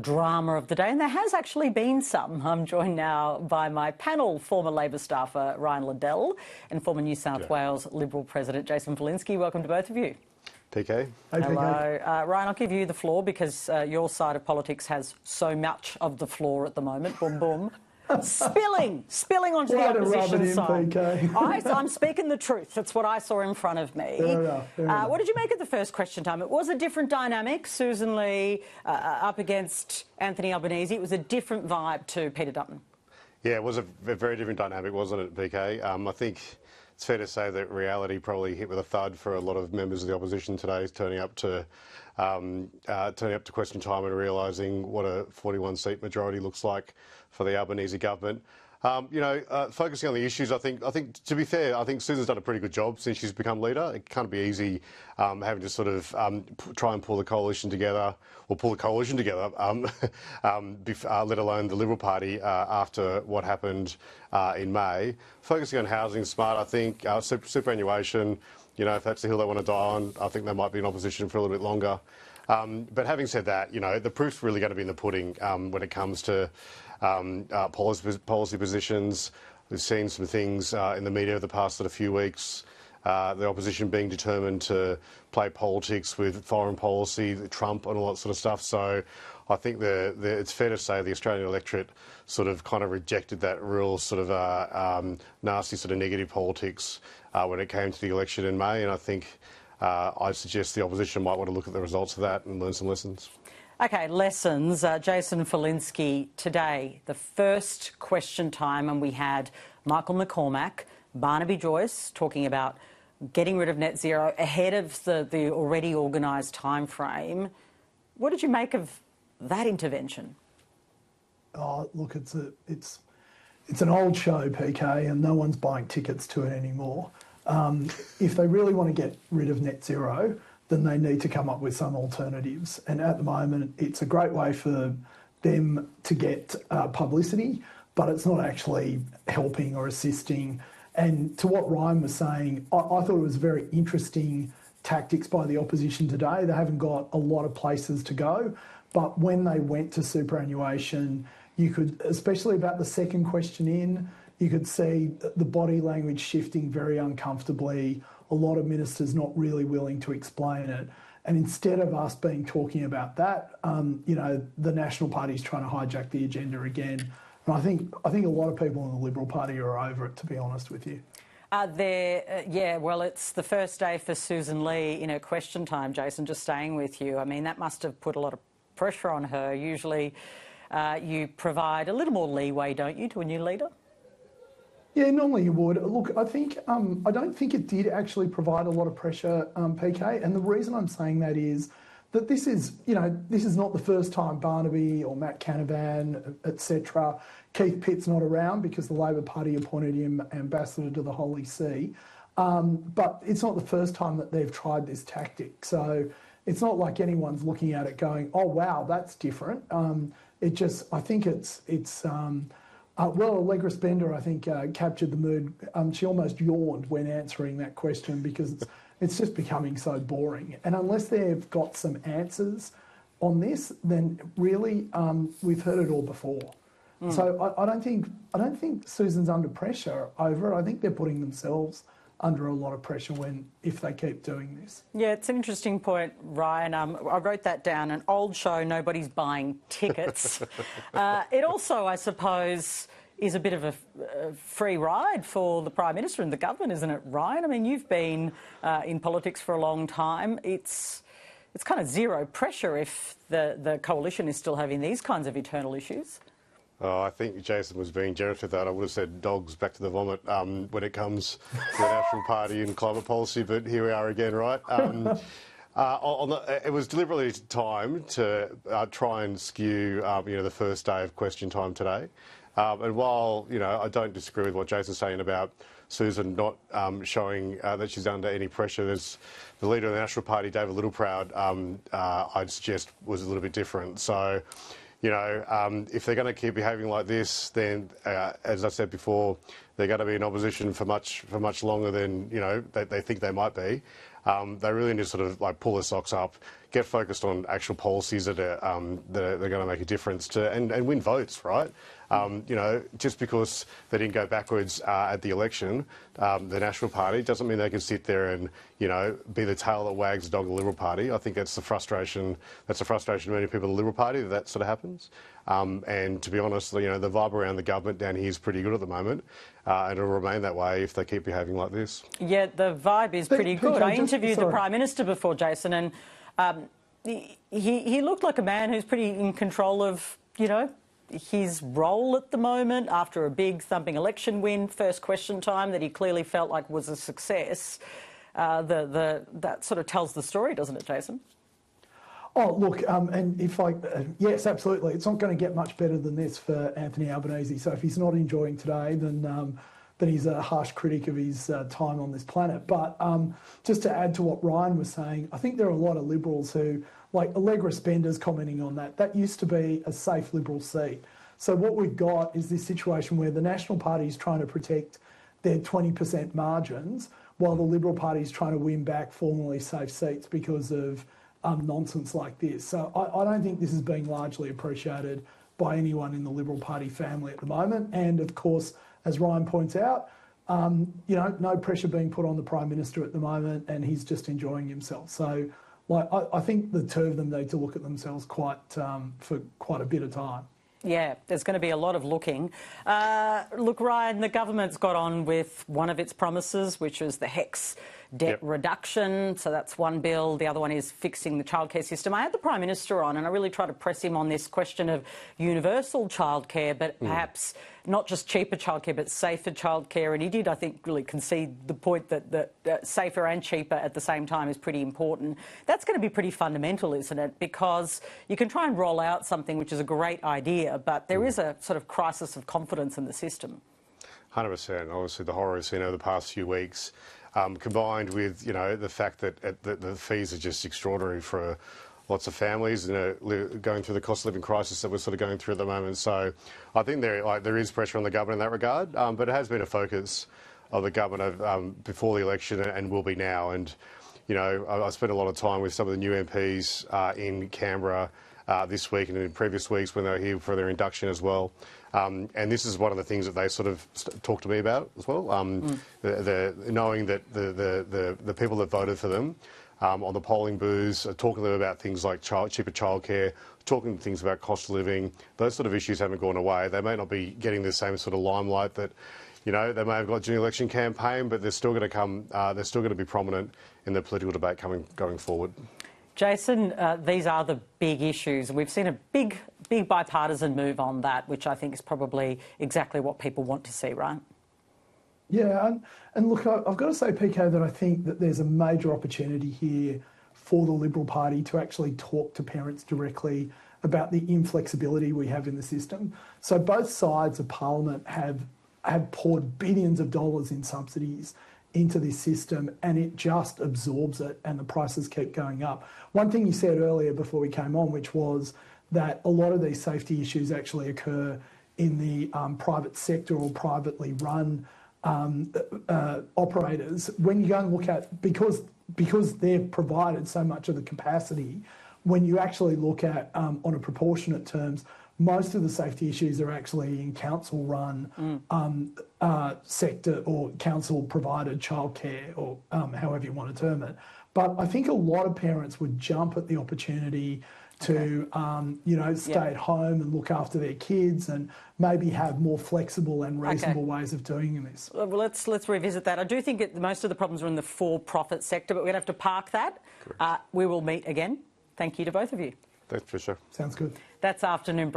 Drama of the day, and there has actually been some. I'm joined now by my panel, former Labor staffer Ryan Liddell and former New South Wales Liberal President Jason Falinski. Welcome to both of you. PK. Hey, Hello. PK. Ryan, I'll give you the floor because your side of politics has so much of the floor at the moment. Boom, boom. Spilling onto the opposition side. I'm speaking the truth. That's what I saw in front of me. Fair enough. What did you make of the first question time? It was a different dynamic. Susan Lee up against Anthony Albanese. It was a different vibe to Peter Dutton. Yeah, it was a very different dynamic, wasn't it, PK? I think it's fair to say that reality probably hit with a thud for a lot of members of the opposition today, turning up to question time and realising what a 41-seat majority looks like for the Albanese government. Focusing on the issues, I think to be fair, I think Susan's done a pretty good job since she's become leader. It can't be easy having to sort of try and pull the coalition together, let alone the Liberal Party after what happened in May. Focusing on housing smart, I think superannuation. If that's the hill they want to die on, I think they might be in opposition for a little bit longer. But having said that, the proof's really going to be in the pudding when it comes to policy positions. We've seen some things in the media over the past few weeks. The opposition being determined to play politics with foreign policy, Trump and all that sort of stuff. So I think it's fair to say the Australian electorate kind of rejected that real nasty negative politics when it came to the election in May. And I think I'd suggest the opposition might want to look at the results of that and learn some lessons. OK, lessons. Jason Falinski, today, the first question time, and we had Michael McCormack, Barnaby Joyce talking about getting rid of net zero ahead of the already organised time frame. What did you make of that intervention? Oh, look, it's an old show, PK, and no one's buying tickets to it anymore. If they really want to get rid of net zero, then they need to come up with some alternatives. And at the moment, it's a great way for them to get publicity, but it's not actually helping or assisting. And to what Ryan was saying, I thought it was very interesting tactics by the opposition today. They haven't got a lot of places to go, but when they went to superannuation, you could, especially about the second question in, you could see the body language shifting very uncomfortably, a lot of ministers not really willing to explain it. And instead of us talking about that, the National Party's trying to hijack the agenda again. And I think a lot of people in the Liberal Party are over it, to be honest with you. Well, it's the first day for Susan Lee in her question time, Jason, just staying with you. I mean, that must have put a lot of pressure on her. Usually you provide a little more leeway, don't you, to a new leader? Yeah, normally you would. Look, I think I don't think it did actually provide a lot of pressure, PK. And the reason I'm saying that is that this is not the first time Barnaby or Matt Canavan, etc. Keith Pitt's not around because the Labor Party appointed him ambassador to the Holy See. But it's not the first time that they've tried this tactic. So it's not like anyone's looking at it going, "Oh wow, that's different." I think it's. Allegra Spender, I think, captured the mood. She almost yawned when answering that question because it's just becoming so boring. And unless they've got some answers on this, then really we've heard it all before. So I don't think Susan's under pressure over it. I think they're putting themselves under a lot of pressure if they keep doing this. Yeah, it's an interesting point, Ryan. I wrote that down. An old show, nobody's buying tickets. It also, I suppose, is a bit of a free ride for the Prime Minister and the government, isn't it, Ryan? I mean, you've been in politics for a long time. It's kind of zero pressure if the coalition is still having these kinds of eternal issues. Oh, I think Jason was being generous with that. I would have said dogs back to the vomit when it comes to the National Party and climate policy, but here we are again, right? It was deliberately timed to try and skew, the first day of question time today. And while, I don't disagree with what Jason's saying about Susan not showing that she's under any pressure, there's the leader of the National Party, David Littleproud, I'd suggest was a little bit different. So, if they're going to keep behaving like this, then, as I said before, they're going to be in opposition for much longer than they think they might be. They really need to pull their socks up, get focused on actual policies that are going to make a difference and win votes, right? You know, just because they didn't go backwards at the election, the National Party, doesn't mean they can sit there and, you know, be the tail that wags the dog of the Liberal Party. I think that's the frustration. That's the frustration of many people in the Liberal Party that sort of happens. And to be honest, you know, the vibe around the government down here is pretty good at the moment, and it'll remain that way if they keep behaving like this. Yeah, the vibe is pretty good. I interviewed the Prime Minister before, Jason, and he looked like a man who's pretty in control of, you know, his role at the moment after a big thumping election win, first question time that he clearly felt like was a success. That sort of tells the story, doesn't it, Jason? Oh, look, and if yes, absolutely. It's not going to get much better than this for Anthony Albanese. So if he's not enjoying today, then he's a harsh critic of his time on this planet. But just to add to what Ryan was saying, I think there are a lot of Liberals who, like Allegra Spender's commenting on that, that used to be a safe Liberal seat. So what we've got is this situation where the National Party is trying to protect their 20% margins while the Liberal Party is trying to win back formerly safe seats because of nonsense like this. So I don't think this is being largely appreciated by anyone in the Liberal Party family at the moment. And of course, as Ryan points out, you know, no pressure being put on the Prime Minister at the moment, and he's just enjoying himself. So, like, I think the two of them need to look at themselves for quite a bit of time. Yeah, there's going to be a lot of looking. Look, Ryan, the government's got on with one of its promises, which is the HECS debt reduction. So that's one bill. The other one is fixing the childcare system. I had the Prime Minister on and I really tried to press him on this question of universal childcare, but perhaps not just cheaper childcare, but safer childcare. And he did, I think, really concede the point that safer and cheaper at the same time is pretty important. That's going to be pretty fundamental, isn't it? Because you can try and roll out something which is a great idea, but there is a sort of crisis of confidence in the system. 100%. Obviously, the horror we've seen over the past few weeks, combined with, you know, the fact that the fees are just extraordinary for lots of families, you know, going through the cost of living crisis that we're sort of going through at the moment. So I think there is pressure on the government in that regard, but it has been a focus of the government before the election and will be now. And, you know, I spent a lot of time with some of the new MPs in Canberra this week and in previous weeks when they were here for their induction as well. And this is one of the things that they sort of talked to me about as well, knowing that the people that voted for them on the polling booths are talking to them about things like cheaper childcare, talking things about cost of living. Those sort of issues haven't gone away. They may not be getting the same sort of limelight that, you know, they may have got during the election campaign, but they're still going to come. They're still going to be prominent in the political debate going forward. Jason, these are the big issues. We've seen a big bipartisan move on that, which I think is probably exactly what people want to see, right? Yeah, and look, I've got to say, PK, that I think that there's a major opportunity here for the Liberal Party to actually talk to parents directly about the inflexibility we have in the system. So both sides of Parliament have poured billions of dollars in subsidies into this system, and it just absorbs it, and the prices keep going up. One thing you said earlier before we came on, which was that a lot of these safety issues actually occur in the private sector or privately run operators. When you go and look at, because they've provided so much of the capacity, when you actually look at on a proportionate terms, most of the safety issues are actually in council-run sector or council-provided childcare, or however you want to term it. But I think a lot of parents would jump at the opportunity to, you know, stay at home and look after their kids and maybe have more flexible and reasonable ways of doing this. Well, let's revisit that. I do think that most of the problems are in the for-profit sector, but we're going to have to park that. We will meet again. Thank you to both of you. Thanks, Tricia. Sounds good. That's Afternoon